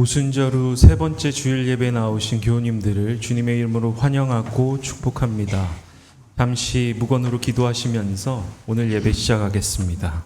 오순절 후 세 번째 주일 예배에 나오신 교우님들을 주님의 이름으로 환영하고 축복합니다. 잠시 묵언으로 기도하시면서 오늘 예배 시작하겠습니다.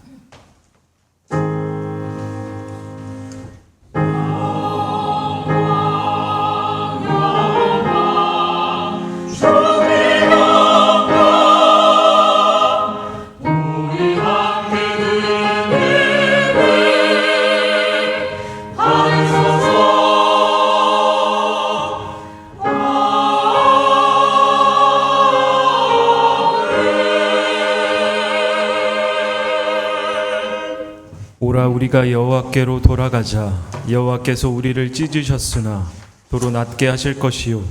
오라 우리가 여호와께로 돌아가자. 여호와께서 우리를 찢으셨으나 도로 낫게 하실 것이요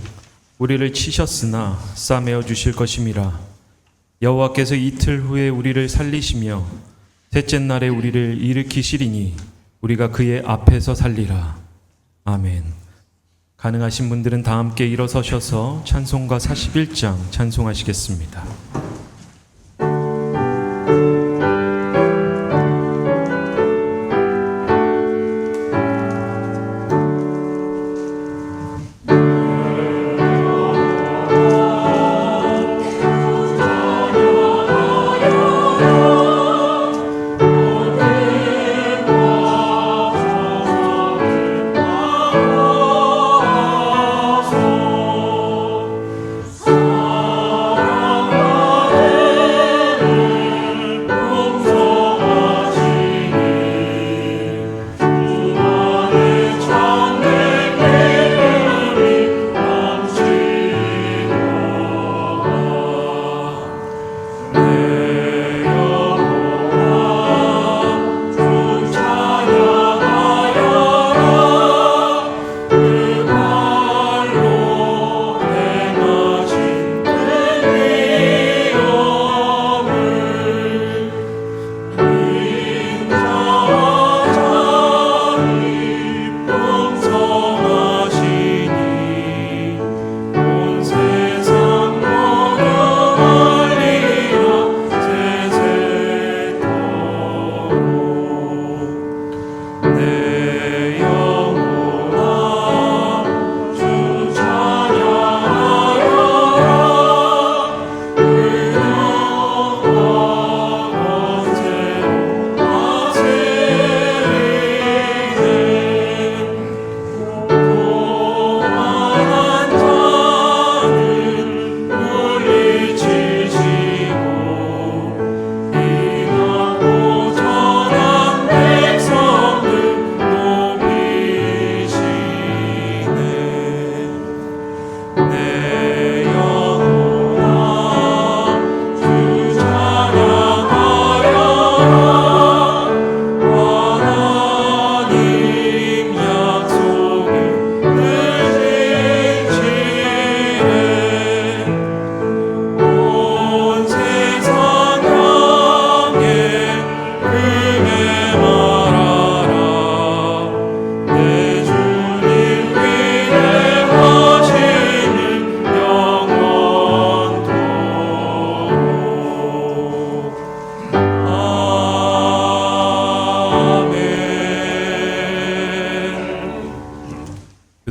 우리를 치셨으나 싸매어 주실 것임이라. 여호와께서 이틀 후에 우리를 살리시며 셋째 날에 우리를 일으키시리니 우리가 그의 앞에서 살리라. 아멘. 가능하신 분들은 다 함께 일어서셔서 찬송가 41장 찬송하시겠습니다.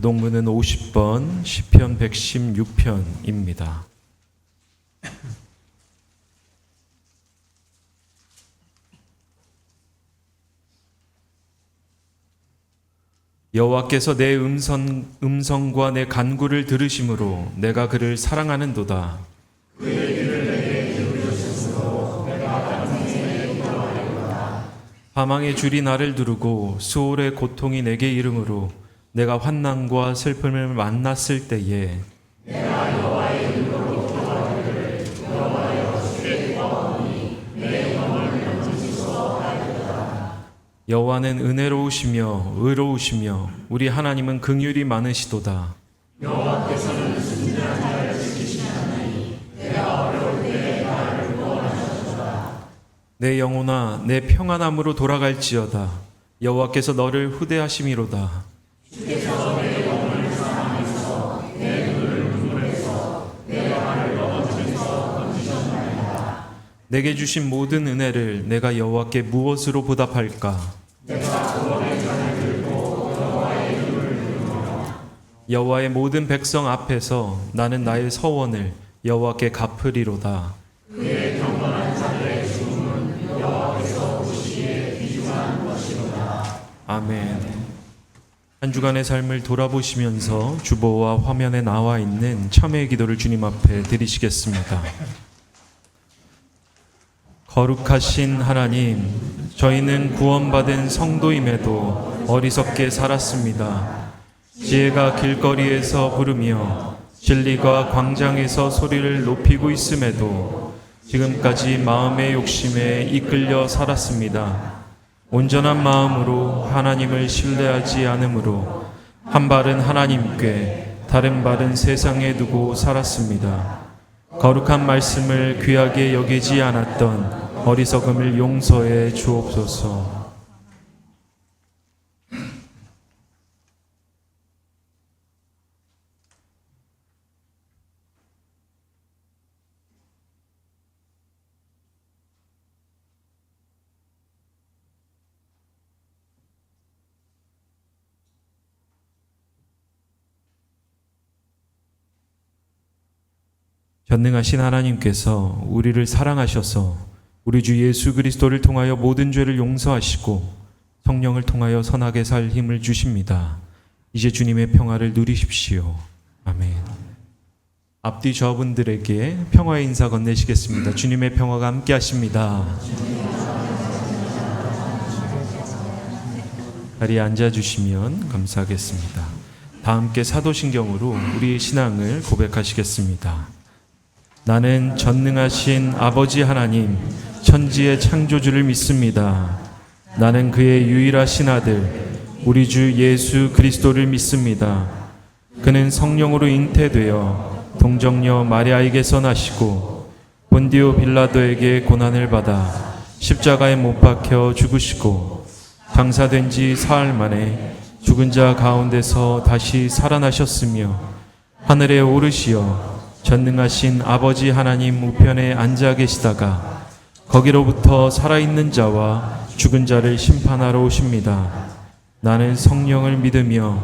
교동문은 50번 시편 116편입니다. 여호와께서 내 음성과 내 간구를 들으심으로 내가 그를 사랑하는도다. 그의 귀를 내게 기울이셨으므로 내가 평생에 기도하리로다. 사망의 줄이 나를 두르고 수월의 고통이 내게 이름으로 내가 환난과 슬픔을 만났을 때에 내가 여호와의 이름으로 기도하기를 여호와여 주의 구하오니 내 영혼을 건지소서 하리로다. 여호와는 은혜로우시며 의로우시며 우리 하나님은 긍휼이 많으시도다. 여호와께서는 순전한 자를 지키시나니 내가 어려울 때에 나를 구원하셨도다. 내 영혼아 내 평안함으로 돌아갈지어다. 여호와께서 너를 후대하심이로다. 주께서 내 영혼을 사랑하셔서 내 눈을 눈물에서 내 발을 넘어뜨려서 건지셨나이다. 내게 주신 모든 은혜를 내가 여호와께 무엇으로 보답할까? 내가 구원의 잔을 들고 여호와의 이름을 여호와의 모든 백성 앞에서 나는 나의 서원을 여호와께 갚으리로다. 아멘. 한 주간의 삶을 돌아보시면서 주보와 화면에 나와 있는 참회의 기도를 주님 앞에 드리시겠습니다. 거룩하신 하나님, 저희는 구원받은 성도임에도 어리석게 살았습니다. 지혜가 길거리에서 부르며 진리가 광장에서 소리를 높이고 있음에도 지금까지 마음의 욕심에 이끌려 살았습니다. 온전한 마음으로 하나님을 신뢰하지 않으므로 한 발은 하나님께 다른 발은 세상에 두고 살았습니다. 거룩한 말씀을 귀하게 여기지 않았던 어리석음을 용서해 주옵소서. 전능하신 하나님께서 우리를 사랑하셔서 우리 주 예수 그리스도를 통하여 모든 죄를 용서하시고 성령을 통하여 선하게 살 힘을 주십니다. 이제 주님의 평화를 누리십시오. 아멘. 앞뒤 저분들에게 평화의 인사 건네시겠습니다. 주님의 평화가 함께 하십니다. 자리에 앉아주시면 감사하겠습니다. 다 함께 사도신경으로 우리의 신앙을 고백하시겠습니다. 나는 전능하신 아버지 하나님, 천지의 창조주를 믿습니다. 나는 그의 유일하신 아들, 우리 주 예수 그리스도를 믿습니다. 그는 성령으로 잉태되어 동정녀 마리아에게서 나시고 본디오 빌라도에게 고난을 받아 십자가에 못 박혀 죽으시고 장사된 지 사흘 만에 죽은 자 가운데서 다시 살아나셨으며 하늘에 오르시어 전능하신 아버지 하나님 우편에 앉아 계시다가 거기로부터 살아있는 자와 죽은 자를 심판하러 오십니다. 나는 성령을 믿으며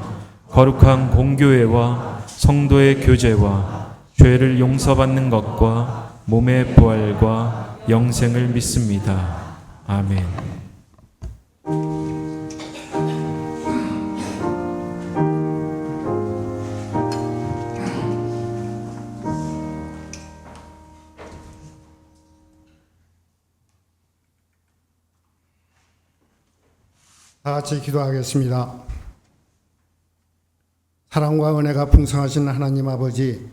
거룩한 공교회와 성도의 교제와 죄를 용서받는 것과 몸의 부활과 영생을 믿습니다. 아멘. 다 같이 기도하겠습니다. 사랑과 은혜가 풍성하신 하나님 아버지,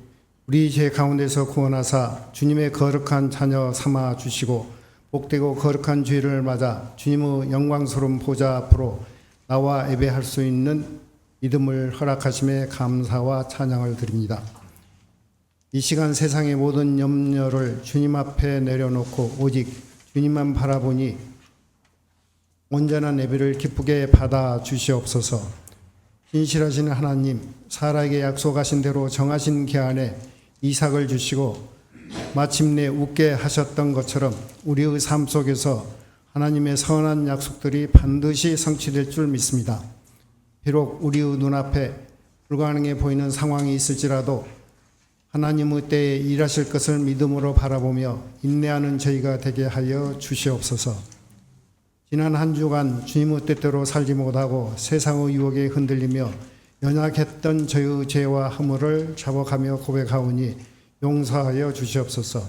우리 죄 가운데서 구원하사 주님의 거룩한 자녀 삼아 주시고 복되고 거룩한 죄를 맞아 주님의 영광스러운 보좌 앞으로 나와 예배할 수 있는 믿음을 허락하심에 감사와 찬양을 드립니다. 이 시간 세상의 모든 염려를 주님 앞에 내려놓고 오직 주님만 바라보니 온전한 예배를 기쁘게 받아 주시옵소서. 신실하신 하나님, 사라에게 약속하신 대로 정하신 기한에 이삭을 주시고 마침내 웃게 하셨던 것처럼 우리의 삶 속에서 하나님의 선한 약속들이 반드시 성취될 줄 믿습니다. 비록 우리의 눈앞에 불가능해 보이는 상황이 있을지라도 하나님의 때에 일하실 것을 믿음으로 바라보며 인내하는 저희가 되게 하여 주시옵소서. 지난 한 주간 주님의 뜻대로 살지 못하고 세상의 유혹에 흔들리며 연약했던 저희의 죄와 허물을 자복하며 고백하오니 용서하여 주시옵소서.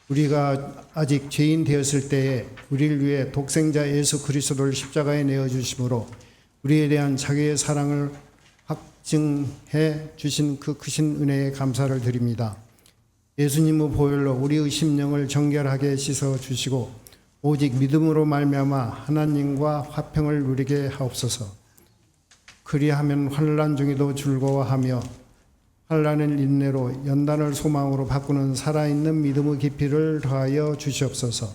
우리가 아직 죄인 되었을 때에 우리를 위해 독생자 예수 그리스도를 십자가에 내어주심으로 우리에 대한 자기의 사랑을 확증해 주신 그 크신 은혜에 감사를 드립니다. 예수님의 보혈로 우리의 심령을 정결하게 씻어주시고 오직 믿음으로 말미암아 하나님과 화평을 누리게 하옵소서. 그리하면 환난 중에도 즐거워하며 환난을 인내로 연단을 소망으로 바꾸는 살아있는 믿음의 깊이를 더하여 주시옵소서.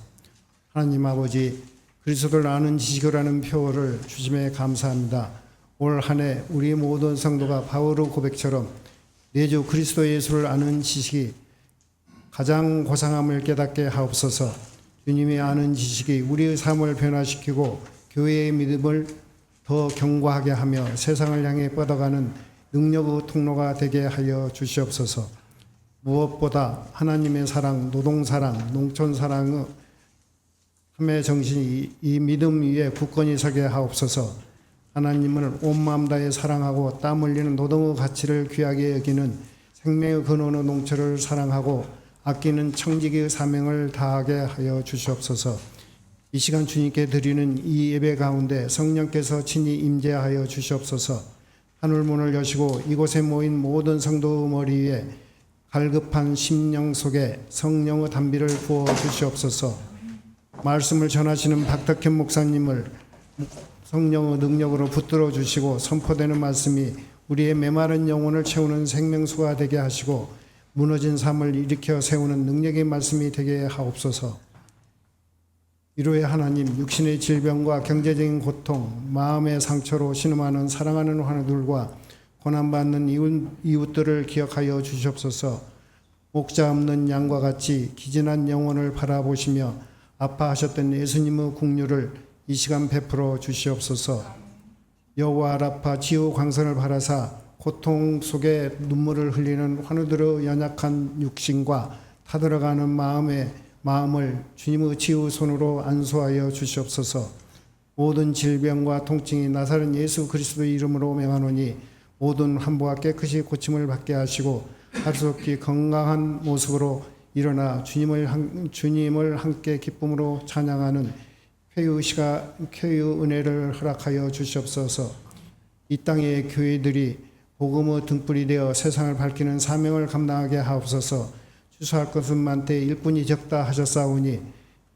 하나님 아버지, 그리스도를 아는 지식이라는 표어를 주심에 감사합니다. 올 한 해 우리 모든 성도가 바울의 고백처럼 내 주 그리스도 예수를 아는 지식이 가장 고상함을 깨닫게 하옵소서. 주님이 아는 지식이 우리의 삶을 변화시키고 교회의 믿음을 더 견고하게 하며 세상을 향해 뻗어가는 능력의 통로가 되게 하여 주시옵소서. 무엇보다 하나님의 사랑, 노동사랑, 농촌사랑의 함의 정신이 이 믿음 위에 굳건히 서게 하옵소서. 하나님을 온 마음 다해 사랑하고 땀 흘리는 노동의 가치를 귀하게 여기는 생명의 근원의 농촌을 사랑하고 아끼는 청지기의 사명을 다하게 하여 주시옵소서. 이 시간 주님께 드리는 이 예배 가운데 성령께서 친히 임재하여 주시옵소서. 하늘문을 여시고 이곳에 모인 모든 성도의 머리 위에 갈급한 심령 속에 성령의 단비를 부어 주시옵소서. 말씀을 전하시는 박덕현 목사님을 성령의 능력으로 붙들어 주시고 선포되는 말씀이 우리의 메마른 영혼을 채우는 생명수가 되게 하시고 무너진 삶을 일으켜 세우는 능력의 말씀이 되게 하옵소서. 위로의 하나님, 육신의 질병과 경제적인 고통, 마음의 상처로 신음하는 사랑하는 환우들과 고난받는 이웃들을 기억하여 주시옵소서. 목자 없는 양과 같이 기진한 영혼을 바라보시며 아파하셨던 예수님의 긍휼을 이 시간 베풀어 주시옵소서. 여호와 라파 치유 광선을 바라사 고통 속에 눈물을 흘리는 환우들의 연약한 육신과 타들어가는 마음을 주님의 치유 손으로 안수하여 주시옵소서. 모든 질병과 통증이 나사렛 예수 그리스도의 이름으로 명하노니 모든 환부가 깨끗이 고침을 받게 하시고 하루속히 건강한 모습으로 일어나 주님을 함께 기쁨으로 찬양하는 쾌유 은혜를 허락하여 주시옵소서. 이 땅의 교회들이 복음의 등불이 되어 세상을 밝히는 사명을 감당하게 하옵소서. 추수할 것은 많되 일꾼이 적다 하셨사오니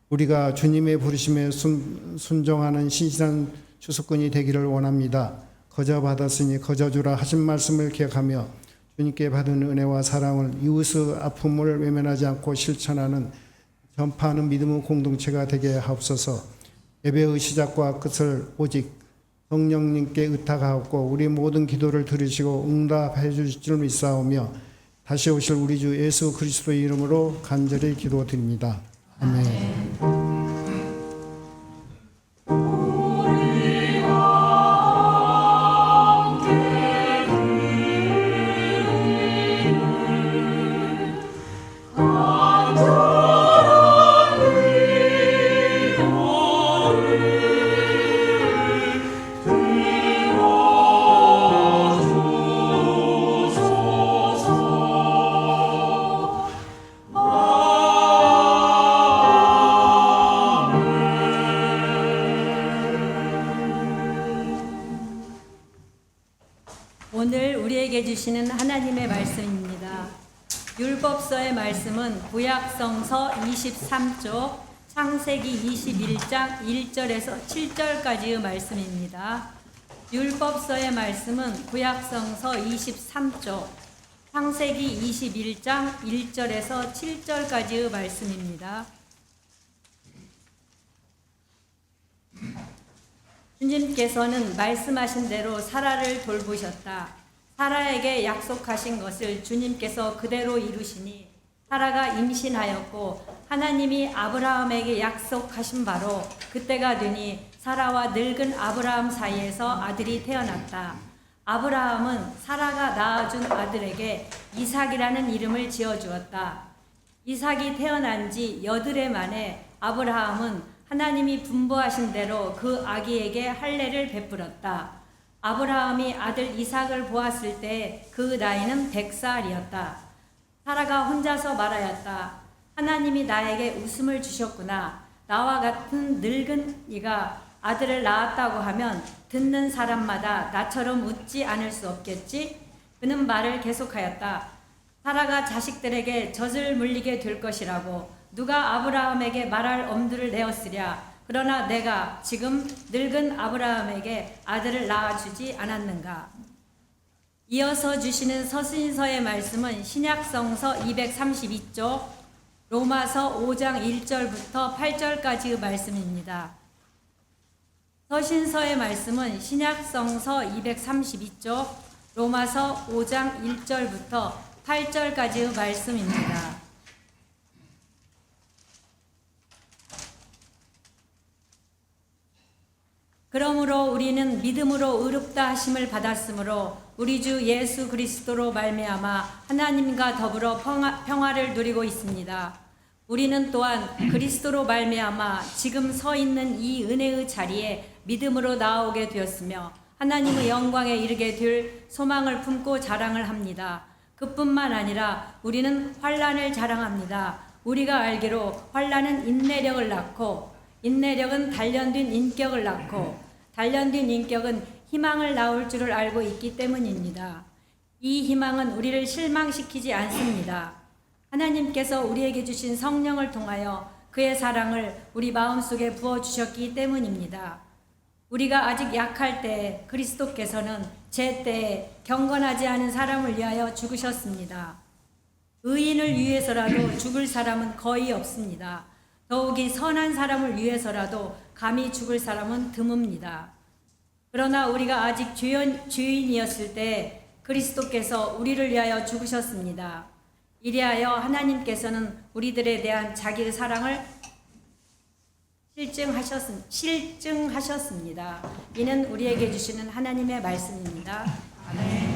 우리가 주님의 부르심에 순종하는 신실한 추수꾼이 되기를 원합니다. 거저 받았으니 거저 주라 하신 말씀을 기억하며 주님께 받은 은혜와 사랑을 이웃의 아픔을 외면하지 않고 실천하는 전파하는 믿음의 공동체가 되게 하옵소서. 예배의 시작과 끝을 오직 성령님께 의탁하옵고 우리 모든 기도를 들으시고 응답해 주실 줄 믿사오며 다시 오실 우리 주 예수 그리스도의 이름으로 간절히 기도드립니다. 아멘. 오늘 우리에게 주시는 하나님의 말씀입니다. 율법서의 말씀은 구약성서 23쪽 창세기 21장 1절에서 7절까지의 말씀입니다. 율법서의 말씀은 구약성서 23쪽 창세기 21장 1절에서 7절까지의 말씀입니다. 주님께서는 말씀하신 대로 사라를 돌보셨다. 사라에게 약속하신 것을 주님께서 그대로 이루시니 사라가 임신하였고 하나님이 아브라함에게 약속하신 바로 그때가 되니 사라와 늙은 아브라함 사이에서 아들이 태어났다. 아브라함은 사라가 낳아준 아들에게 이삭이라는 이름을 지어주었다. 이삭이 태어난 지 8해 만에 아브라함은 하나님이 분부하신 대로 그 아기에게 할례를 베풀었다. 아브라함이 아들 이삭을 보았을 때 그 나이는 100살이었다. 사라가 혼자서 말하였다. 하나님이 나에게 웃음을 주셨구나. 나와 같은 늙은 이가 아들을 낳았다고 하면 듣는 사람마다 나처럼 웃지 않을 수 없겠지? 그는 말을 계속하였다. 사라가 자식들에게 젖을 물리게 될 것이라고 누가 아브라함에게 말할 엄두를 내었으랴. 그러나 내가 지금 늙은 아브라함에게 아들을 낳아주지 않았는가. 이어서 주시는 서신서의 말씀은 신약성서 232쪽 로마서 5장 1절부터 8절까지의 말씀입니다. 서신서의 말씀은 신약성서 232쪽 로마서 5장 1절부터 8절까지의 말씀입니다. 그러므로 우리는 믿음으로 의롭다 하심을 받았으므로 우리 주 예수 그리스도로 말미암아 하나님과 더불어 평화를 누리고 있습니다. 우리는 또한 그리스도로 말미암아 지금 서 있는 이 은혜의 자리에 믿음으로 나아오게 되었으며 하나님의 영광에 이르게 될 소망을 품고 자랑을 합니다. 그뿐만 아니라 우리는 환난을 자랑합니다. 우리가 알기로 환난은 인내력을 낳고 인내력은 단련된 인격을 낳고 단련된 인격은 희망을 낳을 줄을 알고 있기 때문입니다. 이 희망은 우리를 실망시키지 않습니다. 하나님께서 우리에게 주신 성령을 통하여 그의 사랑을 우리 마음속에 부어주셨기 때문입니다. 우리가 아직 약할 때 그리스도께서는 제때에 경건하지 않은 사람을 위하여 죽으셨습니다. 의인을 위해서라도 죽을 사람은 거의 없습니다. 더욱이 선한 사람을 위해서라도 감히 죽을 사람은 드뭅니다. 그러나 우리가 아직 죄인이었을 때 그리스도께서 우리를 위하여 죽으셨습니다. 이리하여 하나님께서는 우리들에 대한 자기의 사랑을 실증하셨습니다. 이는 우리에게 주시는 하나님의 말씀입니다. 아멘.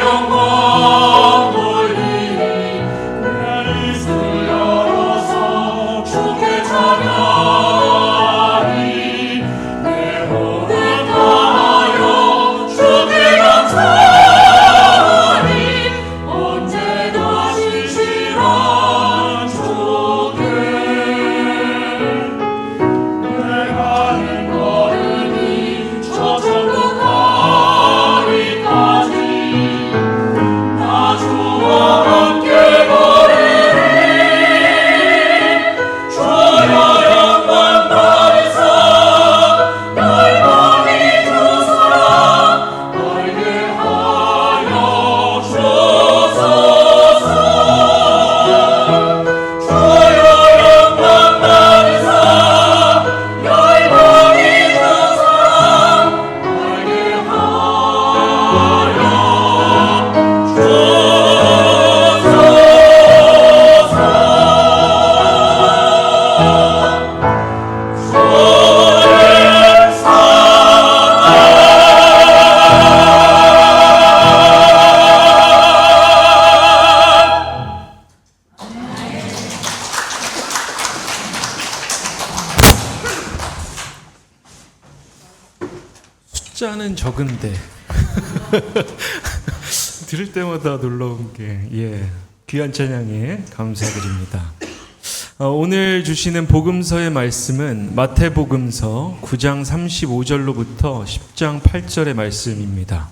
영광 숫자는 적은데 들을 때마다 놀라운 게 귀한 찬양에 감사드립니다. 오늘 주시는 복음서의 말씀은 마태복음서 9장 35절로부터 10장 8절의 말씀입니다.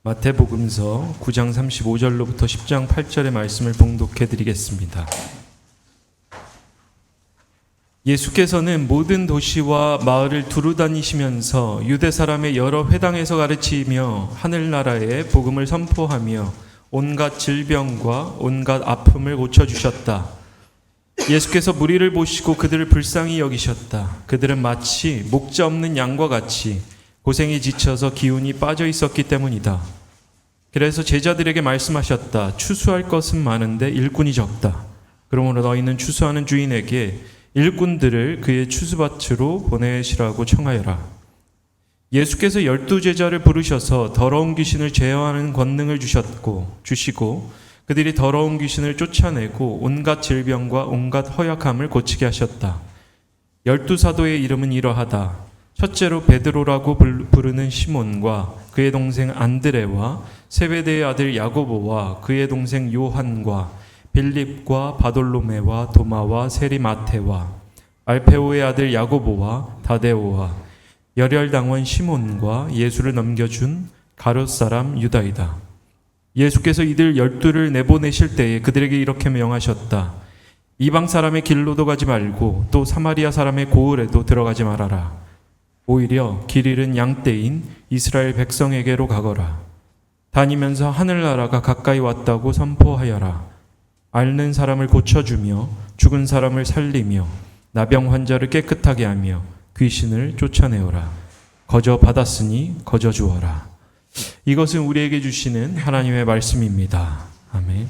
마태복음서 9장 35절로부터 10장 8절의 말씀을 봉독해 드리겠습니다. 예수께서는 모든 도시와 마을을 두루 다니시면서 유대 사람의 여러 회당에서 가르치며 하늘나라의 복음을 선포하며 온갖 질병과 온갖 아픔을 고쳐주셨다. 예수께서 무리를 보시고 그들을 불쌍히 여기셨다. 그들은 마치 목자 없는 양과 같이 고생이 지쳐서 기운이 빠져 있었기 때문이다. 그래서 제자들에게 말씀하셨다. 추수할 것은 많은데 일꾼이 적다. 그러므로 너희는 추수하는 주인에게 일꾼들을 그의 추수밭으로 보내시라고 청하여라. 예수께서 12제자를 부르셔서 더러운 귀신을 제어하는 권능을 주시고 그들이 더러운 귀신을 쫓아내고 온갖 질병과 온갖 허약함을 고치게 하셨다. 12사도의 이름은 이러하다. 첫째로 베드로라고 부르는 시몬과 그의 동생 안드레와 세베대의 아들 야고보와 그의 동생 요한과 빌립과 바돌로메와 도마와 세리 마테와 알페오의 아들 야고보와 다데오와 열혈당원 시몬과 예수를 넘겨준 가룟 사람 유다이다. 예수께서 이들 12를 내보내실 때에 그들에게 이렇게 명하셨다. 이방 사람의 길로도 가지 말고 또 사마리아 사람의 고을에도 들어가지 말아라. 오히려 길 잃은 양떼인 이스라엘 백성에게로 가거라. 다니면서 하늘나라가 가까이 왔다고 선포하여라. 앓는 사람을 고쳐주며 죽은 사람을 살리며 나병 환자를 깨끗하게 하며 귀신을 쫓아내어라. 거저 받았으니 거저 주어라. 이것은 우리에게 주시는 하나님의 말씀입니다. 아멘.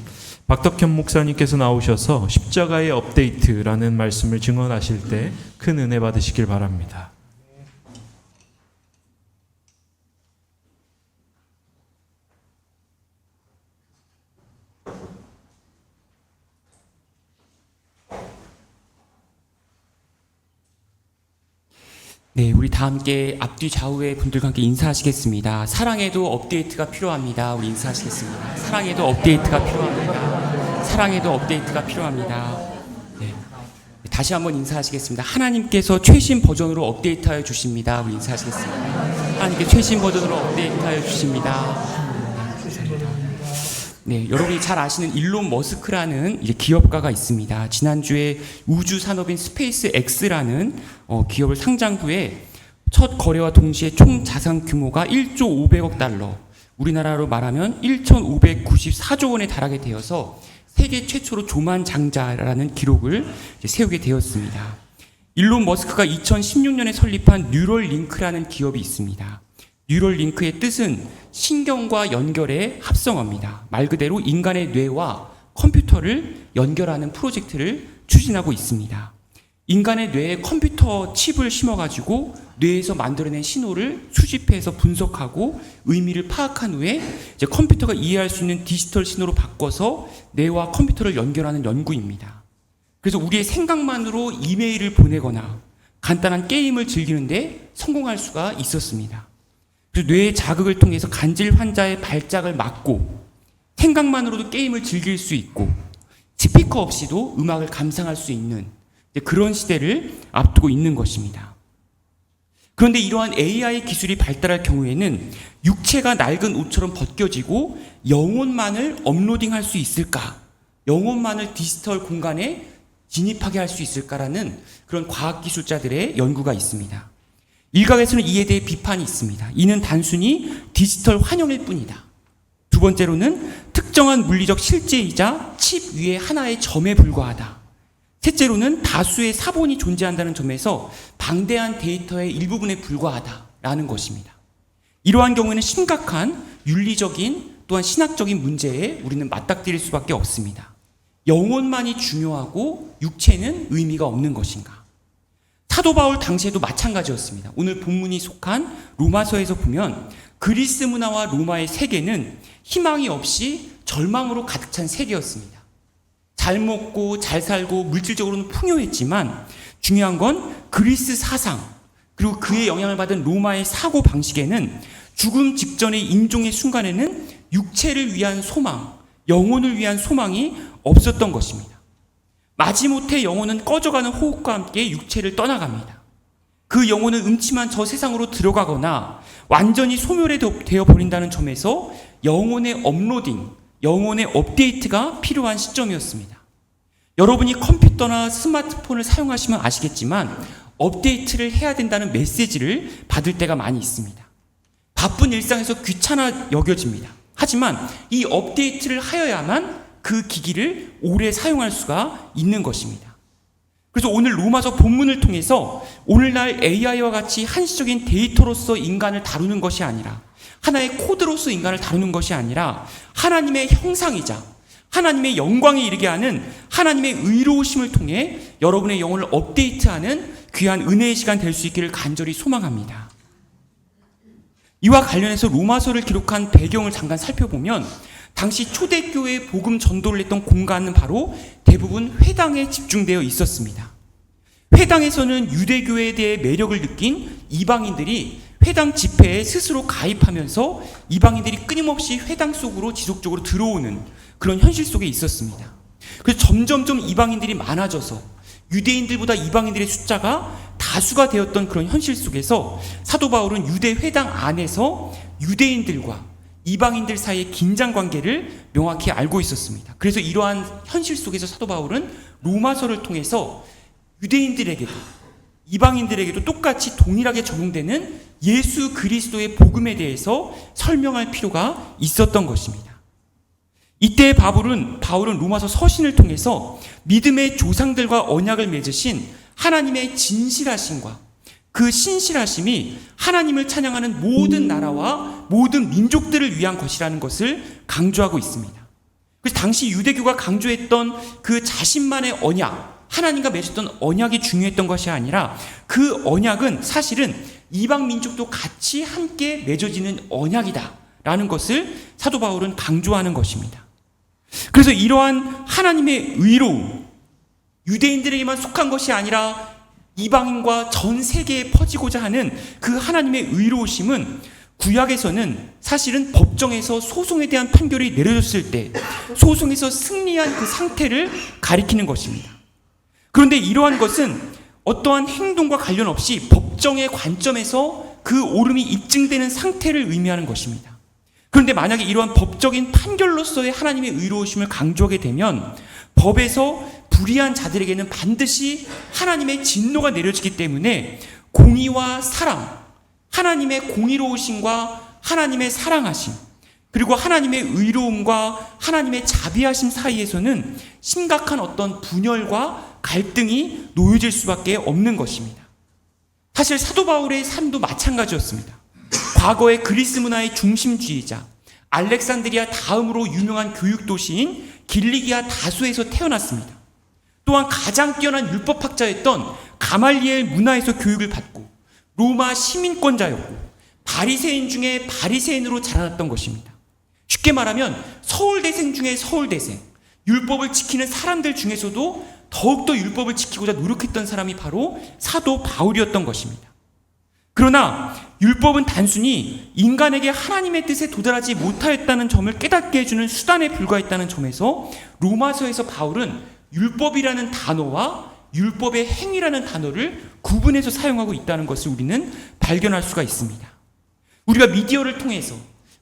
박덕현 목사님께서 나오셔서 십자가의 업데이트라는 말씀을 증언하실 때 큰 은혜 받으시길 바랍니다. 네, 우리 다 함께 앞뒤 좌우의 분들과 함께 인사하시겠습니다. 사랑에도 업데이트가 필요합니다. 우리 인사하시겠습니다. 사랑에도 업데이트가 필요합니다. 사랑에도 업데이트가 필요합니다. 네. 다시 한번 인사하시겠습니다. 하나님께서 최신 버전으로 업데이트하여 주십니다. 우리 인사하시겠습니다. 하나님께 최신 버전으로 업데이트하여 주십니다. 네, 여러분이 잘 아시는 일론 머스크라는 이제 기업가가 있습니다. 지난주에 우주 산업인 스페이스 X라는 기업을 상장 후에 첫 거래와 동시에 총 자산 규모가 1조 500억 달러, 우리나라로 말하면 1,594조 원에 달하게 되어서 세계 최초로 조만장자라는 기록을 세우게 되었습니다. 일론 머스크가 2016년에 설립한 뉴럴링크라는 기업이 있습니다. 뉴럴링크의 뜻은 신경과 연결의 합성어입니다. 말 그대로 인간의 뇌와 컴퓨터를 연결하는 프로젝트를 추진하고 있습니다. 인간의 뇌에 컴퓨터 칩을 심어가지고 뇌에서 만들어낸 신호를 수집해서 분석하고 의미를 파악한 후에 이제 컴퓨터가 이해할 수 있는 디지털 신호로 바꿔서 뇌와 컴퓨터를 연결하는 연구입니다. 그래서 우리의 생각만으로 이메일을 보내거나 간단한 게임을 즐기는데 성공할 수가 있었습니다. 그래서 뇌의 자극을 통해서 간질 환자의 발작을 막고 생각만으로도 게임을 즐길 수 있고 스피커 없이도 음악을 감상할 수 있는 그런 시대를 앞두고 있는 것입니다. 그런데 이러한 AI 기술이 발달할 경우에는 육체가 낡은 옷처럼 벗겨지고 영혼만을 업로딩할 수 있을까? 영혼만을 디지털 공간에 진입하게 할 수 있을까라는 그런 과학기술자들의 연구가 있습니다. 일각에서는 이에 대해 비판이 있습니다. 이는 단순히 디지털 환영일 뿐이다. 두 번째로는 특정한 물리적 실제이자 칩 위에 하나의 점에 불과하다. 셋째로는 다수의 사본이 존재한다는 점에서 방대한 데이터의 일부분에 불과하다라는 것입니다. 이러한 경우에는 심각한 윤리적인 또한 신학적인 문제에 우리는 맞닥뜨릴 수밖에 없습니다. 영혼만이 중요하고 육체는 의미가 없는 것인가? 사도 바울 당시에도 마찬가지였습니다. 오늘 본문이 속한 로마서에서 보면 그리스 문화와 로마의 세계는 희망이 없이 절망으로 가득 찬 세계였습니다. 잘 먹고 잘 살고 물질적으로는 풍요했지만 중요한 건 그리스 사상 그리고 그의 영향을 받은 로마의 사고 방식에는 죽음 직전의 임종의 순간에는 육체를 위한 소망, 영혼을 위한 소망이 없었던 것입니다. 마지못해 영혼은 꺼져가는 호흡과 함께 육체를 떠나갑니다. 그 영혼은 음침한 저 세상으로 들어가거나 완전히 소멸되어 버린다는 점에서 영혼의 업로딩, 영혼의 업데이트가 필요한 시점이었습니다. 여러분이 컴퓨터나 스마트폰을 사용하시면 아시겠지만 업데이트를 해야 된다는 메시지를 받을 때가 많이 있습니다. 바쁜 일상에서 귀찮아 여겨집니다. 하지만 이 업데이트를 하여야만 그 기기를 오래 사용할 수가 있는 것입니다. 그래서 오늘 로마서 본문을 통해서 오늘날 AI와 같이 한시적인 데이터로서 인간을 다루는 것이 아니라 하나의 코드로서 인간을 다루는 것이 아니라 하나님의 형상이자 하나님의 영광에 이르게 하는 하나님의 의로우심을 통해 여러분의 영혼을 업데이트하는 귀한 은혜의 시간 될 수 있기를 간절히 소망합니다. 이와 관련해서 로마서를 기록한 배경을 잠깐 살펴보면 당시 초대교회의 복음 전도를 했던 공간은 바로 대부분 회당에 집중되어 있었습니다. 회당에서는 유대교회에 대해 매력을 느낀 이방인들이 회당 집회에 스스로 가입하면서 이방인들이 끊임없이 회당 속으로 지속적으로 들어오는 그런 현실 속에 있었습니다. 그래서 점점점 이방인들이 많아져서 유대인들보다 이방인들의 숫자가 다수가 되었던 그런 현실 속에서 사도 바울은 유대 회당 안에서 유대인들과 이방인들 사이의 긴장 관계를 명확히 알고 있었습니다. 그래서 이러한 현실 속에서 사도 바울은 로마서를 통해서 유대인들에게도 이방인들에게도 똑같이 동일하게 적용되는 예수 그리스도의 복음에 대해서 설명할 필요가 있었던 것입니다. 이때 바울은 로마서 서신을 통해서 믿음의 조상들과 언약을 맺으신 하나님의 진실하심과 그 신실하심이 하나님을 찬양하는 모든 나라와 모든 민족들을 위한 것이라는 것을 강조하고 있습니다. 그래서 당시 유대교가 강조했던 그 자신만의 언약, 하나님과 맺었던 언약이 중요했던 것이 아니라 그 언약은 사실은 이방 민족도 같이 함께 맺어지는 언약이다라는 것을 사도 바울은 강조하는 것입니다. 그래서 이러한 하나님의 의로움, 유대인들에게만 속한 것이 아니라 이방인과 전 세계에 퍼지고자 하는 그 하나님의 의로우심은 구약에서는 사실은 법정에서 소송에 대한 판결이 내려졌을 때 소송에서 승리한 그 상태를 가리키는 것입니다. 그런데 이러한 것은 어떠한 행동과 관련 없이 법정의 관점에서 그 옳음이 입증되는 상태를 의미하는 것입니다. 그런데 만약에 이러한 법적인 판결로서의 하나님의 의로우심을 강조하게 되면 법에서 불의한 자들에게는 반드시 하나님의 진노가 내려지기 때문에 공의와 사랑, 하나님의 공의로우심과 하나님의 사랑하심, 그리고 하나님의 의로움과 하나님의 자비하심 사이에서는 심각한 어떤 분열과 갈등이 놓여질 수밖에 없는 것입니다. 사실 사도 바울의 삶도 마찬가지였습니다. 과거의 그리스 문화의 중심주의자 알렉산드리아 다음으로 유명한 교육 도시인 길리기아 다수에서 태어났습니다. 또한 가장 뛰어난 율법학자였던 가말리엘 문화에서 교육을 받고 로마 시민권자였고 바리새인 중에 바리새인으로 자라났던 것입니다. 쉽게 말하면 서울대생 중에 서울대생, 율법을 지키는 사람들 중에서도 더욱더 율법을 지키고자 노력했던 사람이 바로 사도 바울이었던 것입니다. 그러나 율법은 단순히 인간에게 하나님의 뜻에 도달하지 못하였다는 점을 깨닫게 해주는 수단에 불과했다는 점에서 로마서에서 바울은 율법이라는 단어와 율법의 행위라는 단어를 구분해서 사용하고 있다는 것을 우리는 발견할 수가 있습니다. 우리가 미디어를 통해서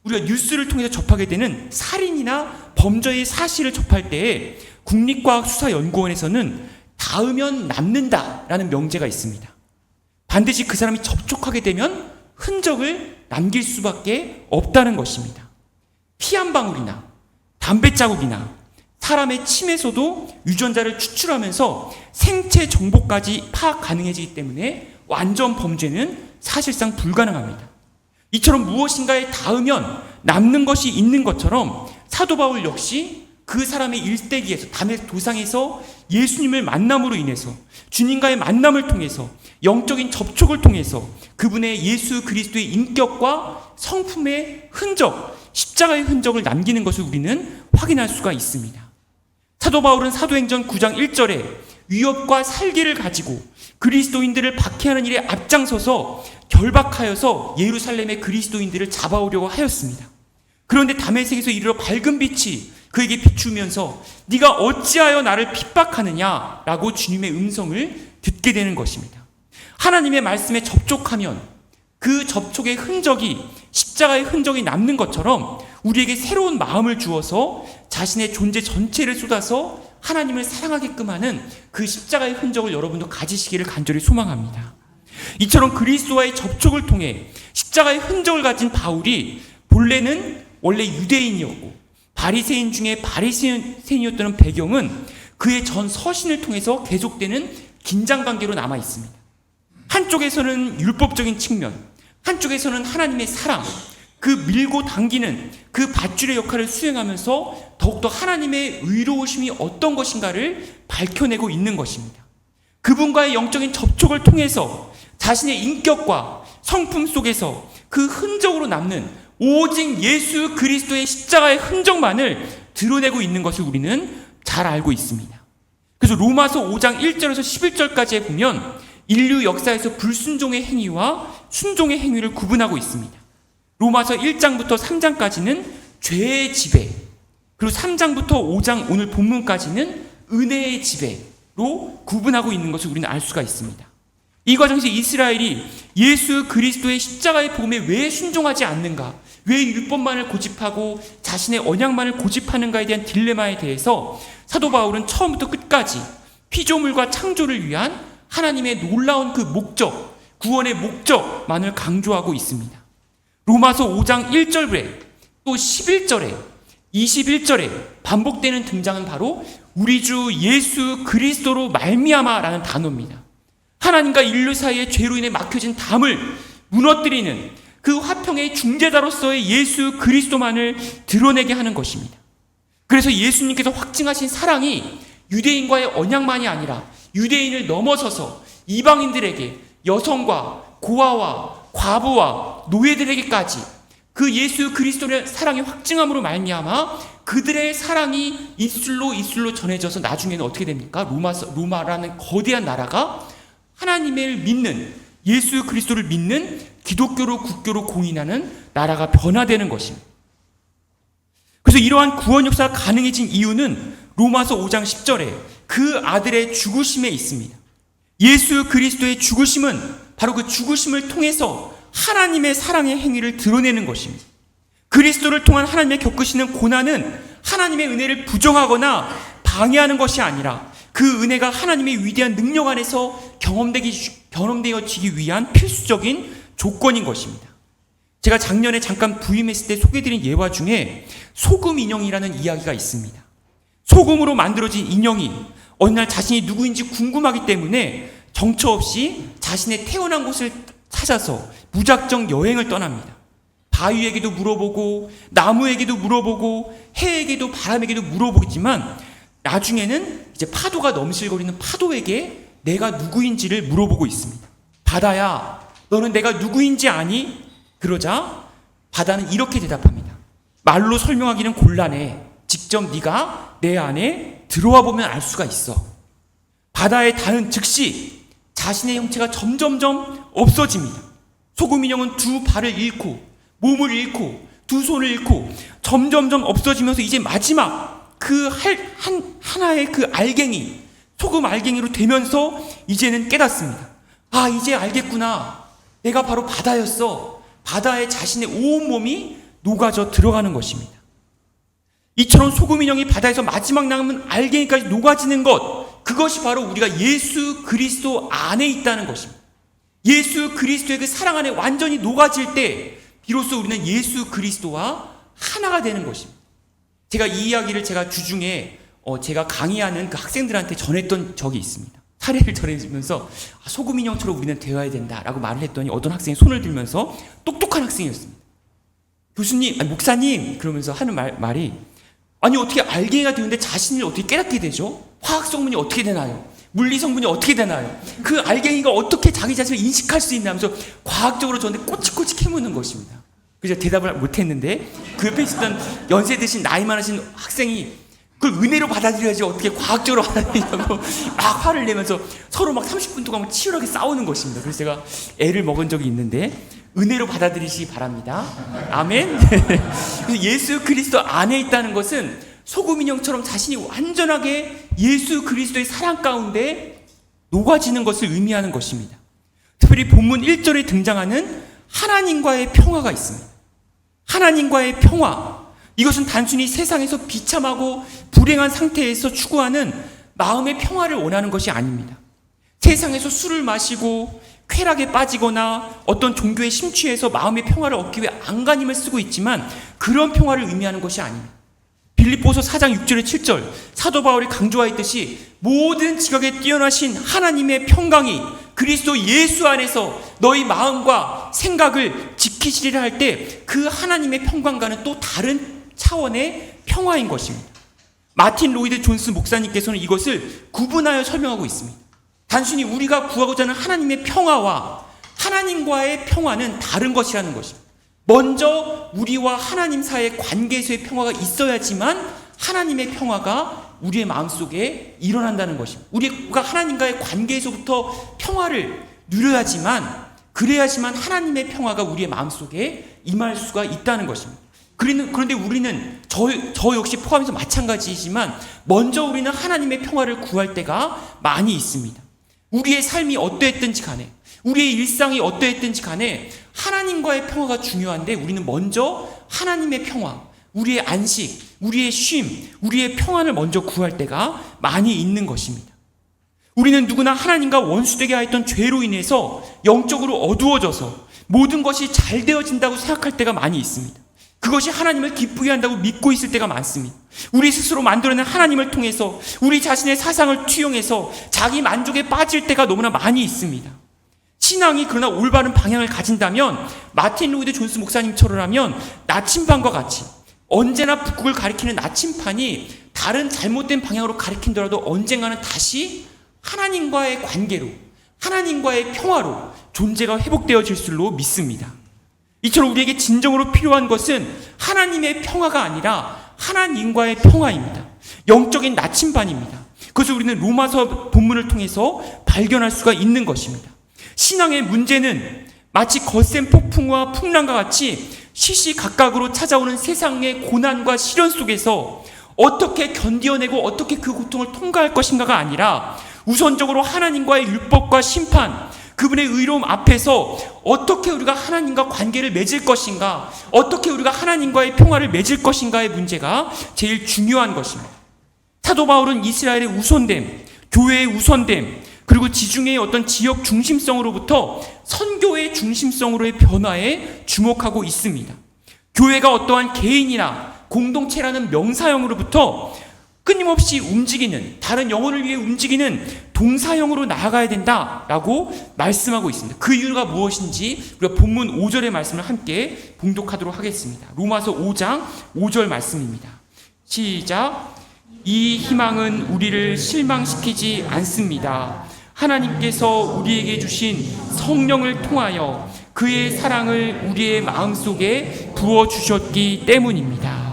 우리가 뉴스를 통해서 접하게 되는 살인이나 범죄의 사실을 접할 때에 국립과학수사연구원에서는 닿으면 남는다라는 명제가 있습니다. 반드시 그 사람이 접촉하게 되면 흔적을 남길 수밖에 없다는 것입니다. 피 한 방울이나 담배 자국이나 사람의 침에서도 유전자를 추출하면서 생체 정보까지 파악 가능해지기 때문에 완전 범죄는 사실상 불가능합니다. 이처럼 무엇인가에 닿으면 남는 것이 있는 것처럼 사도 바울 역시 그 사람의 일대기에서 다메섹 도상에서 예수님을 만남으로 인해서 주님과의 만남을 통해서 영적인 접촉을 통해서 그분의 예수 그리스도의 인격과 성품의 흔적, 십자가의 흔적을 남기는 것을 우리는 확인할 수가 있습니다. 사도 바울은 사도행전 9장 1절에 위협과 살기를 가지고 그리스도인들을 박해하는 일에 앞장서서 결박하여서 예루살렘의 그리스도인들을 잡아오려고 하였습니다. 그런데 다메섹에서 이르러 밝은 빛이 그에게 비추면서 네가 어찌하여 나를 핍박하느냐라고 주님의 음성을 듣게 되는 것입니다. 하나님의 말씀에 접촉하면 그 접촉의 흔적이 십자가의 흔적이 남는 것처럼 우리에게 새로운 마음을 주어서 자신의 존재 전체를 쏟아서 하나님을 사랑하게끔 하는 그 십자가의 흔적을 여러분도 가지시기를 간절히 소망합니다. 이처럼 그리스도와의 접촉을 통해 십자가의 흔적을 가진 바울이 본래는 원래 유대인이었고 바리새인 중에 바리새인이었다는 배경은 그의 전 서신을 통해서 계속되는 긴장관계로 남아 있습니다. 한쪽에서는 율법적인 측면, 한쪽에서는 하나님의 사랑, 그 밀고 당기는 그 밧줄의 역할을 수행하면서 더욱더 하나님의 의로우심이 어떤 것인가를 밝혀내고 있는 것입니다. 그분과의 영적인 접촉을 통해서 자신의 인격과 성품 속에서 그 흔적으로 남는 오직 예수 그리스도의 십자가의 흔적만을 드러내고 있는 것을 우리는 잘 알고 있습니다. 그래서 로마서 5장 1절에서 11절까지에 보면 인류 역사에서 불순종의 행위와 순종의 행위를 구분하고 있습니다. 로마서 1장부터 3장까지는 죄의 지배, 그리고 3장부터 5장 오늘 본문까지는 은혜의 지배로 구분하고 있는 것을 우리는 알 수가 있습니다. 이 과정에서 이스라엘이 예수 그리스도의 십자가의 복음에 왜 순종하지 않는가, 왜 율법만을 고집하고 자신의 언약만을 고집하는가에 대한 딜레마에 대해서 사도 바울은 처음부터 끝까지 피조물과 창조를 위한 하나님의 놀라운 그 목적, 구원의 목적만을 강조하고 있습니다. 로마서 5장 1절에 또 11절에 21절에 반복되는 등장은 바로 우리 주 예수 그리스도로 말미암아라는 단어입니다. 하나님과 인류 사이의 죄로 인해 막혀진 담을 무너뜨리는 그 화평의 중재자로서의 예수 그리스도만을 드러내게 하는 것입니다. 그래서 예수님께서 확증하신 사랑이 유대인과의 언약만이 아니라 유대인을 넘어서서 이방인들에게 여성과 고아와 과부와 노예들에게까지 그 예수 그리스도의 사랑이 확증함으로 말미암아 그들의 사랑이 이슬로 전해져서 나중에는 어떻게 됩니까? 로마라는 거대한 나라가 하나님을 믿는 예수 그리스도를 믿는 기독교로 국교로 공인하는 나라가 변화되는 것입니다. 그래서 이러한 구원 역사가 가능해진 이유는 로마서 5장 10절에 그 아들의 죽으심에 있습니다. 예수 그리스도의 죽으심은 바로 그 죽으심을 통해서 하나님의 사랑의 행위를 드러내는 것입니다. 그리스도를 통한 하나님의 겪으시는 고난은 하나님의 은혜를 부정하거나 방해하는 것이 아니라 그 은혜가 하나님의 위대한 능력 안에서 경험되어지기 위한 필수적인 조건인 것입니다. 제가 작년에 잠깐 부임했을 때 소개드린 예화 중에 소금 인형이라는 이야기가 있습니다. 소금으로 만들어진 인형이 어느 날 자신이 누구인지 궁금하기 때문에 정처 없이 자신의 태어난 곳을 찾아서 무작정 여행을 떠납니다. 바위에게도 물어보고 나무에게도 물어보고 해에게도 바람에게도 물어보지만 나중에는 이제 파도가 넘실거리는 파도에게 내가 누구인지를 물어보고 있습니다. 바다야, 너는 내가 누구인지 아니? 그러자 바다는 이렇게 대답합니다. 말로 설명하기는 곤란해. 직접 네가 내 안에 들어와 보면 알 수가 있어. 바다에 닿은 즉시 자신의 형체가 점점점 없어집니다. 소금 인형은 두 발을 잃고 몸을 잃고 두 손을 잃고 점점점 없어지면서 이제 마지막 그 하나의 그 알갱이, 소금 알갱이로 되면서 이제는 깨닫습니다. 아, 이제 알겠구나. 내가 바로 바다였어. 바다에 자신의 온몸이 녹아져 들어가는 것입니다. 이처럼 소금 인형이 바다에서 마지막 남은 알갱이까지 녹아지는 것, 그것이 바로 우리가 예수 그리스도 안에 있다는 것입니다. 예수 그리스도의 그 사랑 안에 완전히 녹아질 때 비로소 우리는 예수 그리스도와 하나가 되는 것입니다. 제가 이 이야기를 제가 주중에 제가 강의하는 그 학생들한테 전했던 적이 있습니다. 사례를 전해주면서 소금 인형처럼 우리는 되어야 된다라고 말을 했더니 어떤 학생이 손을 들면서 똑똑한 학생이었습니다. 교수님, 아니, 목사님 그러면서 하는 말이 아니 어떻게 알갱이가 되는데 자신을 어떻게 깨닫게 되죠? 화학 성분이 어떻게 되나요? 물리 성분이 어떻게 되나요? 그 알갱이가 어떻게 자기 자신을 인식할 수 있나 하면서 과학적으로 저한테 꼬치꼬치 캐묻는 것입니다. 그래서 대답을 못했는데 그 옆에 있었던 연세 드신 나이 많으신 학생이 그걸 은혜로 받아들여야지 어떻게 과학적으로 받아들이냐고 막 화를 내면서 서로 막 30분 동안 치열하게 싸우는 것입니다. 그래서 제가 애를 먹은 적이 있는데 은혜로 받아들이시기 바랍니다. 아멘. 예수 그리스도 안에 있다는 것은 소금 인형처럼 자신이 완전하게 예수 그리스도의 사랑 가운데 녹아지는 것을 의미하는 것입니다. 특별히 본문 1절에 등장하는 하나님과의 평화가 있습니다. 하나님과의 평화. 이것은 단순히 세상에서 비참하고 불행한 상태에서 추구하는 마음의 평화를 원하는 것이 아닙니다. 세상에서 술을 마시고 쾌락에 빠지거나 어떤 종교에 심취해서 마음의 평화를 얻기 위해 안간힘을 쓰고 있지만 그런 평화를 의미하는 것이 아닙니다. 빌립보서 4장 6절에 7절 사도 바울이 강조하였듯이 모든 지각에 뛰어나신 하나님의 평강이 그리스도 예수 안에서 너희 마음과 생각을 지키시리라 할 때 그 하나님의 평강과는 또 다른 차원의 평화인 것입니다. 마틴 로이드 존스 목사님께서는 이것을 구분하여 설명하고 있습니다. 단순히 우리가 구하고자 하는 하나님의 평화와 하나님과의 평화는 다른 것이라는 것입니다. 먼저 우리와 하나님 사이의 관계에서의 평화가 있어야지만 하나님의 평화가 우리의 마음속에 일어난다는 것입니다. 우리가 하나님과의 관계에서부터 평화를 누려야지만 그래야지만 하나님의 평화가 우리의 마음속에 임할 수가 있다는 것입니다. 그런데 우리는 저 역시 포함해서 마찬가지이지만 먼저 우리는 하나님의 평화를 구할 때가 많이 있습니다. 우리의 삶이 어떠했든지 간에 우리의 일상이 어떠했든지 간에 하나님과의 평화가 중요한데 우리는 먼저 하나님의 평화, 우리의 안식, 우리의 쉼, 우리의 평안을 먼저 구할 때가 많이 있는 것입니다. 우리는 누구나 하나님과 원수되게 하였던 죄로 인해서 영적으로 어두워져서 모든 것이 잘 되어진다고 생각할 때가 많이 있습니다. 그것이 하나님을 기쁘게 한다고 믿고 있을 때가 많습니다. 우리 스스로 만들어낸 하나님을 통해서 우리 자신의 사상을 투영해서 자기 만족에 빠질 때가 너무나 많이 있습니다. 신앙이 그러나 올바른 방향을 가진다면 마틴 로이드 존스 목사님처럼 나침반과 같이 언제나 북극을 가리키는 나침반이 다른 잘못된 방향으로 가리킨더라도 언젠가는 다시 하나님과의 관계로 하나님과의 평화로 존재가 회복되어질 줄로 믿습니다. 이처럼 우리에게 진정으로 필요한 것은 하나님의 평화가 아니라 하나님과의 평화입니다. 영적인 나침반입니다. 그것을 우리는 로마서 본문을 통해서 발견할 수가 있는 것입니다. 신앙의 문제는 마치 거센 폭풍과 풍랑과 같이 시시각각으로 찾아오는 세상의 고난과 시련 속에서 어떻게 견디어내고 어떻게 그 고통을 통과할 것인가가 아니라 우선적으로 하나님과의 율법과 심판, 그분의 의로움 앞에서 어떻게 우리가 하나님과 관계를 맺을 것인가, 어떻게 우리가 하나님과의 평화를 맺을 것인가의 문제가 제일 중요한 것입니다. 사도 바울은 이스라엘의 우선됨, 교회의 우선됨, 그리고 지중해의 어떤 지역 중심성으로부터 선교의 중심성으로의 변화에 주목하고 있습니다. 교회가 어떠한 개인이나 공동체라는 명사형으로부터 끊임없이 움직이는, 다른 영혼을 위해 움직이는 동사형으로 나아가야 된다라고 말씀하고 있습니다. 그 이유가 무엇인지 우리가 본문 5절의 말씀을 함께 봉독하도록 하겠습니다. 로마서 5장 5절 말씀입니다. 시작. 이 희망은 우리를 실망시키지 않습니다. 하나님께서 우리에게 주신 성령을 통하여 그의 사랑을 우리의 마음속에 부어주셨기 때문입니다.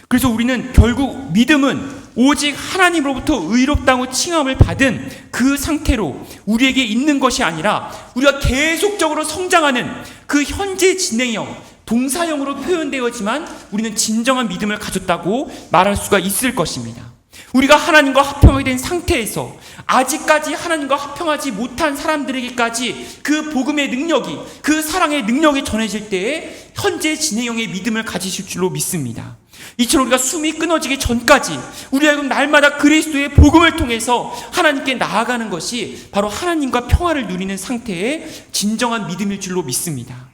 그래서 우리는 결국 믿음은 오직 하나님으로부터 의롭다고 칭함을 받은 그 상태로 우리에게 있는 것이 아니라 우리가 계속적으로 성장하는 그 현재 진행형, 동사형으로 표현되었지만 우리는 진정한 믿음을 가졌다고 말할 수가 있을 것입니다. 우리가 하나님과 합평하게 된 상태에서 아직까지 하나님과 합평하지 못한 사람들에게까지 그 복음의 능력이, 그 사랑의 능력이 전해질 때에 현재 진행형의 믿음을 가지실 줄로 믿습니다. 이처럼 우리가 숨이 끊어지기 전까지 우리가 날마다 그리스도의 복음을 통해서 하나님께 나아가는 것이 바로 하나님과 평화를 누리는 상태의 진정한 믿음일 줄로 믿습니다.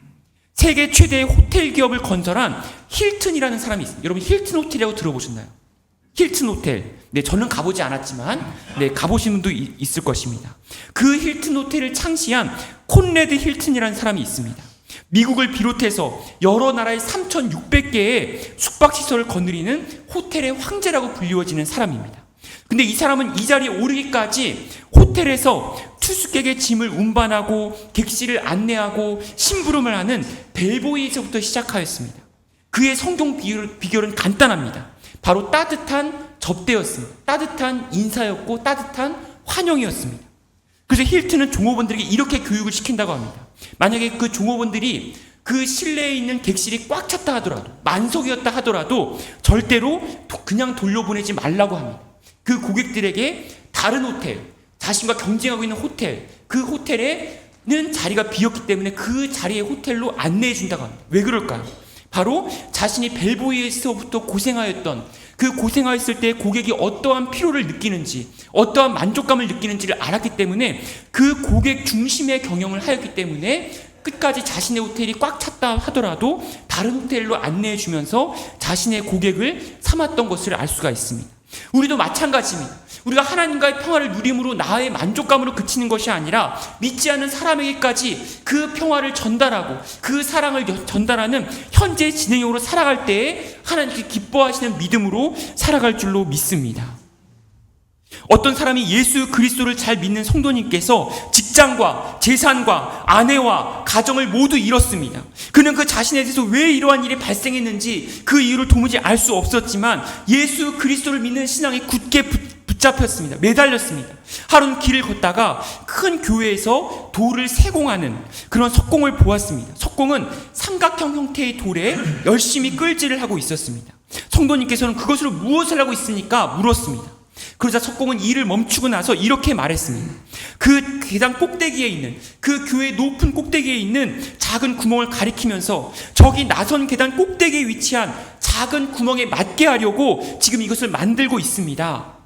세계 최대의 호텔 기업을 건설한 힐튼이라는 사람이 있습니다. 여러분 힐튼 호텔이라고 들어보셨나요? 힐튼 호텔. 네, 저는 가보지 않았지만 네, 가보신 분도 있을 것입니다. 그 힐튼 호텔을 창시한 콘레드 힐튼이라는 사람이 있습니다. 미국을 비롯해서 여러 나라의 3,600개의 숙박시설을 거느리는 호텔의 황제라고 불리워지는 사람입니다. 근데 이 사람은 이 자리에 오르기까지 호텔에서 투숙객의 짐을 운반하고 객실을 안내하고 심부름을 하는 벨보이에서부터 시작하였습니다. 그의 성공 비결은 간단합니다. 바로 따뜻한 접대였습니다. 따뜻한 인사였고 따뜻한 환영이었습니다. 그래서 힐튼은 종업원들에게 이렇게 교육을 시킨다고 합니다. 만약에 그 종업원들이 그 실내에 있는 객실이 꽉 찼다 하더라도, 만석이었다 하더라도 절대로 그냥 돌려보내지 말라고 합니다. 그 고객들에게 다른 호텔, 자신과 경쟁하고 있는 호텔, 그 호텔에는 자리가 비었기 때문에 그 자리의 호텔로 안내해 준다고 합니다. 왜 그럴까요? 바로 자신이 벨보이에서부터 고생하였던 그 고생하였을 때 고객이 어떠한 피로를 느끼는지, 어떠한 만족감을 느끼는지를 알았기 때문에 그 고객 중심의 경영을 하였기 때문에 끝까지 자신의 호텔이 꽉 찼다 하더라도 다른 호텔로 안내해 주면서 자신의 고객을 삼았던 것을 알 수가 있습니다. 우리도 마찬가지입니다. 우리가 하나님과의 평화를 누림으로 나의 만족감으로 그치는 것이 아니라 믿지 않는 사람에게까지 그 평화를 전달하고 그 사랑을 전달하는 현재 진행형으로 살아갈 때에 하나님께 기뻐하시는 믿음으로 살아갈 줄로 믿습니다. 어떤 사람이 예수 그리스도를 잘 믿는 성도님께서 직장과 재산과 아내와 가정을 모두 잃었습니다. 그는 그 자신에 대해서 왜 이러한 일이 발생했는지 그 이유를 도무지 알 수 없었지만 예수 그리스도를 믿는 신앙에 굳게 붙잡혔습니다. 매달렸습니다. 하루는 길을 걷다가 큰 교회에서 돌을 세공하는 그런 석공을 보았습니다. 석공은 삼각형 형태의 돌에 열심히 끌질을 하고 있었습니다. 성도님께서는 그것으로 무엇을 하고 있습니까? 물었습니다. 그러자 석공은 일을 멈추고 나서 이렇게 말했습니다. 그 계단 꼭대기에 있는, 그 교회 높은 꼭대기에 있는 작은 구멍을 가리키면서 저기 나선 계단 꼭대기에 위치한 작은 구멍에 맞게 하려고 지금 이것을 만들고 있습니다.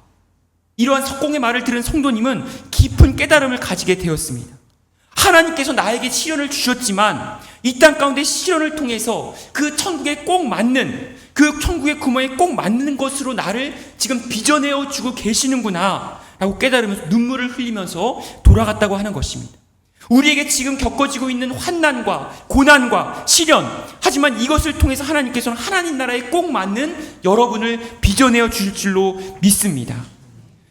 이러한 석공의 말을 들은 성도님은 깊은 깨달음을 가지게 되었습니다. 하나님께서 나에게 시련을 주셨지만 이 땅 가운데 시련을 통해서 그 천국에 꼭 맞는, 그 천국의 구멍에 꼭 맞는 것으로 나를 지금 빚어내어 주고 계시는구나 라고 깨달으면서 눈물을 흘리면서 돌아갔다고 하는 것입니다. 우리에게 지금 겪어지고 있는 환난과 고난과 시련, 하지만 이것을 통해서 하나님께서는 하나님 나라에 꼭 맞는 여러분을 빚어내어 주실 줄로 믿습니다.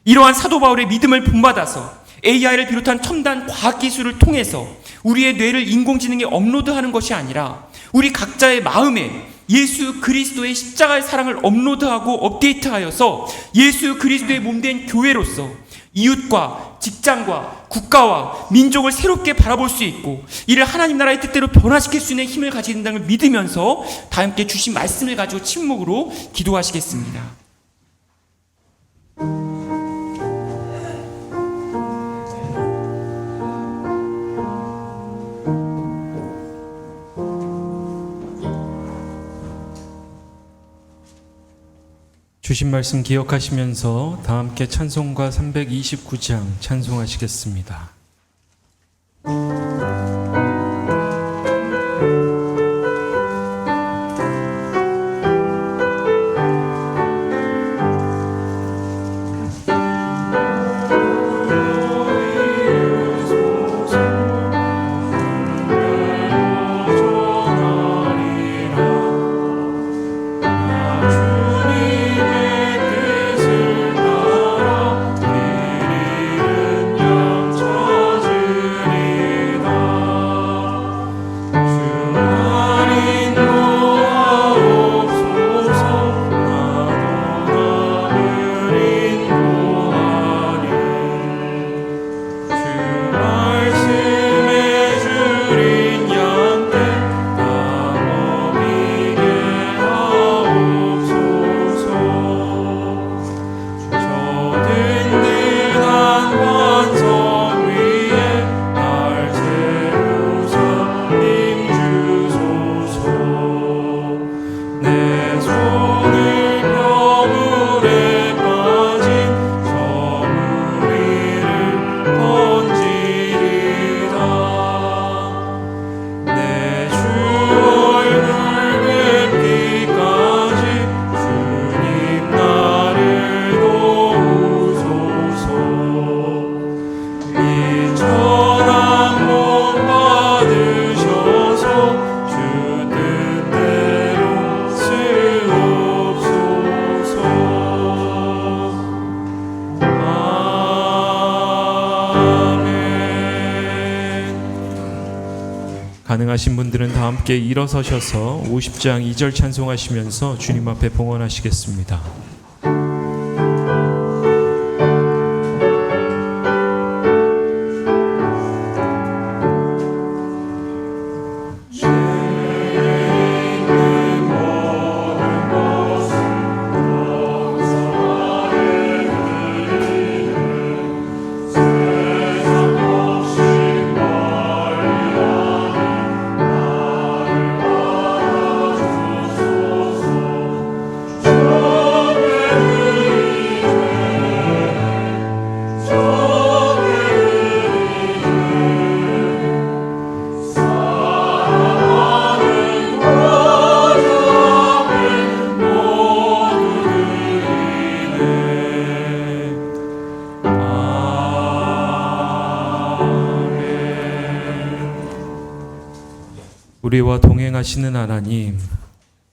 이러한 사도 바울의 믿음을 본받아서 AI를 비롯한 첨단 과학기술을 통해서 우리의 뇌를 인공지능에 업로드하는 것이 아니라 우리 각자의 마음에 예수 그리스도의 십자가의 사랑을 업로드하고 업데이트하여서 예수 그리스도의 몸된 교회로서 이웃과 직장과 국가와 민족을 새롭게 바라볼 수 있고 이를 하나님 나라의 뜻대로 변화시킬 수 있는 힘을 가지게 된다는 걸 믿으면서 다 함께 주신 말씀을 가지고 침묵으로 기도하시겠습니다. 주신 말씀 기억하시면서 다 함께 찬송가 329장 찬송하시겠습니다. 주님의 뜻을 따라 내리는 영광 가능하신 분들은 다 함께 일어서셔서 50장 2절 찬송하시면서 주님 앞에 봉헌하시겠습니다. 우리와 동행하시는 하나님,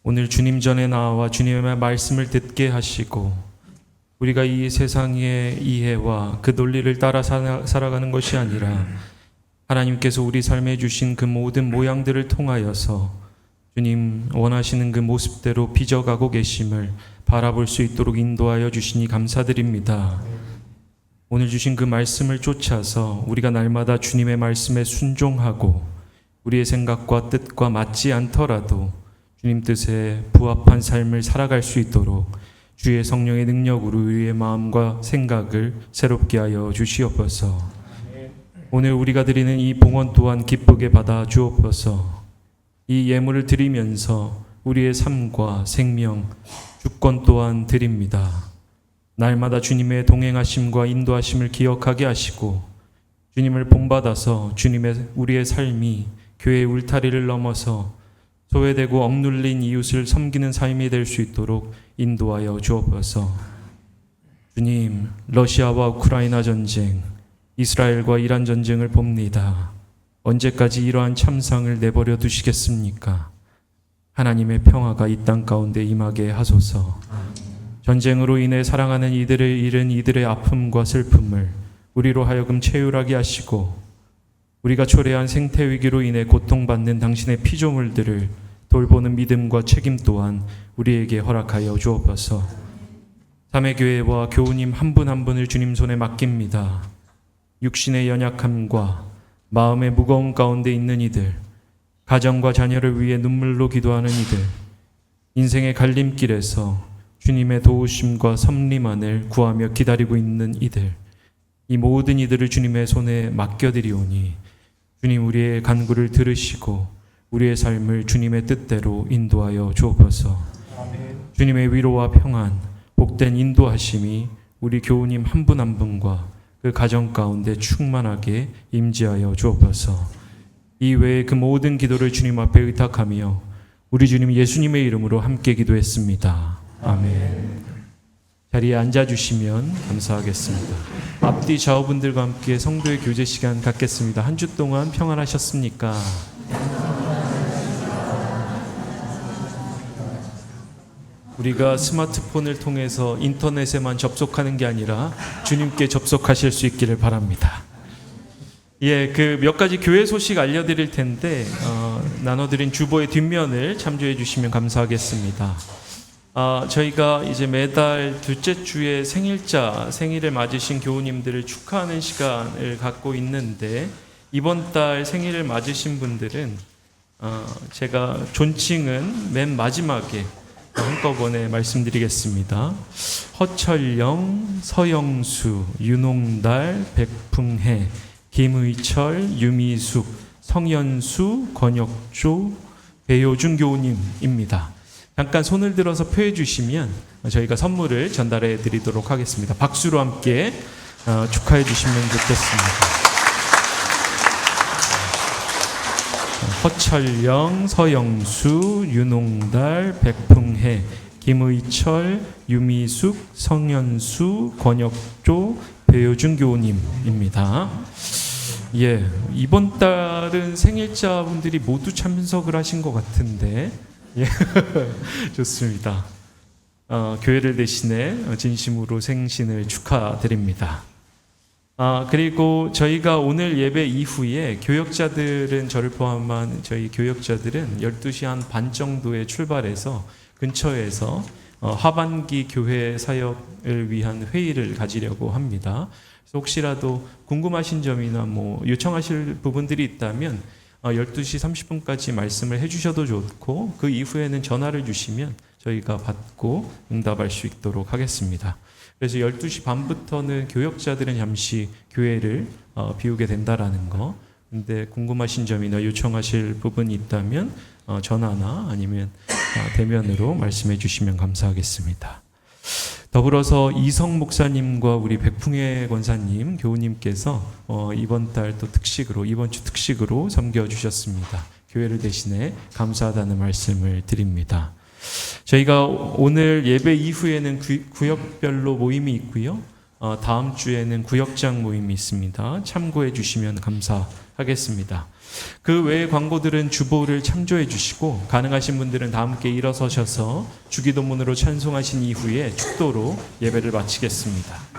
오늘 주님 전에 나와 주님의 말씀을 듣게 하시고 우리가 이 세상의 이해와 그 논리를 따라 살아가는 것이 아니라 하나님께서 우리 삶에 주신 그 모든 모양들을 통하여서 주님 원하시는 그 모습대로 빚어가고 계심을 바라볼 수 있도록 인도하여 주시니 감사드립니다. 오늘 주신 그 말씀을 쫓아서 우리가 날마다 주님의 말씀에 순종하고 우리의 생각과 뜻과 맞지 않더라도 주님 뜻에 부합한 삶을 살아갈 수 있도록 주의 성령의 능력으로 우리의 마음과 생각을 새롭게 하여 주시옵소서. 오늘 우리가 드리는 이 봉헌 또한 기쁘게 받아 주옵소서. 이 예물을 드리면서 우리의 삶과 생명, 주권 또한 드립니다. 날마다 주님의 동행하심과 인도하심을 기억하게 하시고 주님을 본받아서 우리의 삶이 교회의 울타리를 넘어서 소외되고 억눌린 이웃을 섬기는 삶이 될 수 있도록 인도하여 주옵소서. 주님, 러시아와 우크라이나 전쟁, 이스라엘과 이란 전쟁을 봅니다. 언제까지 이러한 참상을 내버려 두시겠습니까? 하나님의 평화가 이 땅 가운데 임하게 하소서. 전쟁으로 인해 사랑하는 이들을 잃은 이들의 아픔과 슬픔을 우리로 하여금 채울하게 하시고 우리가 초래한 생태 위기로 인해 고통받는 당신의 피조물들을 돌보는 믿음과 책임 또한 우리에게 허락하여 주옵소서. 삼위교회와 교우님 한 분 한 분을 주님 손에 맡깁니다. 육신의 연약함과 마음의 무거움 가운데 있는 이들, 가정과 자녀를 위해 눈물로 기도하는 이들, 인생의 갈림길에서 주님의 도우심과 섭리만을 구하며 기다리고 있는 이들, 이 모든 이들을 주님의 손에 맡겨드리오니 주님 우리의 간구를 들으시고 우리의 삶을 주님의 뜻대로 인도하여 주옵소서. 주님의 위로와 평안, 복된 인도하심이 우리 교우님 한 분 한 분과 그 가정 가운데 충만하게 임재하여 주옵소서. 이 외에 그 모든 기도를 주님 앞에 의탁하며 우리 주님 예수님의 이름으로 함께 기도했습니다. 아멘. 자리에 앉아주시면 감사하겠습니다. 앞뒤 좌우분들과 함께 성도의 교제 시간 갖겠습니다. 한 주 동안 평안하셨습니까? 우리가 스마트폰을 통해서 인터넷에만 접속하는 게 아니라 주님께 접속하실 수 있기를 바랍니다. 그 몇 가지 교회 소식 알려드릴 텐데 나눠드린 주보의 뒷면을 참조해 주시면 감사하겠습니다. 저희가 이제 매달 둘째 주에 생일을 맞으신 교우님들을 축하하는 시간을 갖고 있는데 이번 달 생일을 맞으신 분들은 제가 존칭은 맨 마지막에 한꺼번에 말씀드리겠습니다. 허철영, 서영수, 윤홍달, 백풍혜, 김의철, 유미숙, 성현수, 권혁조, 배효준 교우님입니다. 잠깐 손을 들어서 표해 주시면 저희가 선물을 전달해 드리도록 하겠습니다. 박수로 함께 축하해 주시면 좋겠습니다. 허철영, 서영수, 윤홍달, 백풍혜, 김의철, 유미숙, 성현수, 권혁조, 배효준 교우님입니다. 이번 달은 생일자분들이 모두 참석을 하신 것 같은데 좋습니다. 교회를 대신해 진심으로 생신을 축하드립니다. 그리고 저희가 오늘 예배 이후에 교역자들은 저를 포함한 저희 교역자들은 12시 한 반 정도에 출발해서 근처에서 하반기 교회 사역을 위한 회의를 가지려고 합니다. 그래서 혹시라도 궁금하신 점이나 뭐 요청하실 부분들이 있다면 12시 30분까지 말씀을 해주셔도 좋고 그 이후에는 전화를 주시면 저희가 받고 응답할 수 있도록 하겠습니다. 그래서 12시 반부터는 교역자들은 잠시 교회를 비우게 된다라는 거. 근데 궁금하신 점이나 요청하실 부분이 있다면 전화나 아니면 대면으로 말씀해 주시면 감사하겠습니다. 더불어서 이성 목사님과 우리 백풍혜 권사님, 교우님께서 이번 주 특식으로 섬겨주셨습니다. 교회를 대신해 감사하다는 말씀을 드립니다. 저희가 오늘 예배 이후에는 구역별로 모임이 있고요. 다음 주에는 구역장 모임이 있습니다. 참고해 주시면 감사하겠습니다. 그 외의 광고들은 주보를 참조해 주시고 가능하신 분들은 다 함께 일어서셔서 주기도문으로 찬송하신 이후에 축도로 예배를 마치겠습니다.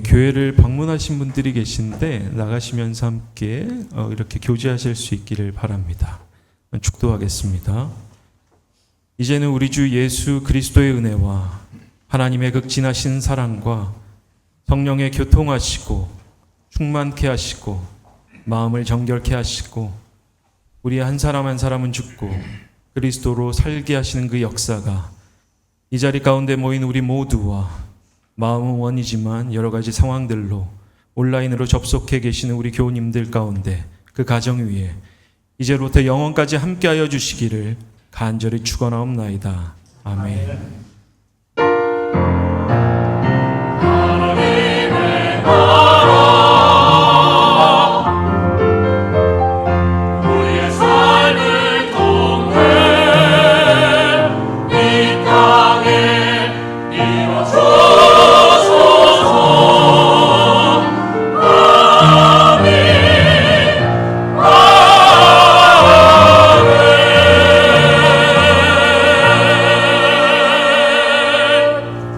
교회를 방문하신 분들이 계신데 나가시면서 함께 이렇게 교제하실 수 있기를 바랍니다. 축도하겠습니다. 이제는 우리 주 예수 그리스도의 은혜와 하나님의 극진하신 사랑과 성령의 교통하시고 충만케 하시고 마음을 정결케 하시고 우리 한 사람 한 사람은 죽고 그리스도로 살게 하시는 그 역사가 이 자리 가운데 모인 우리 모두와 마음은 원이지만 여러 가지 상황들로 온라인으로 접속해 계시는 우리 교우님들 가운데 그 가정 위에 이제로부터 영원까지 함께하여 주시기를 간절히 축원하옵나이다. 아멘.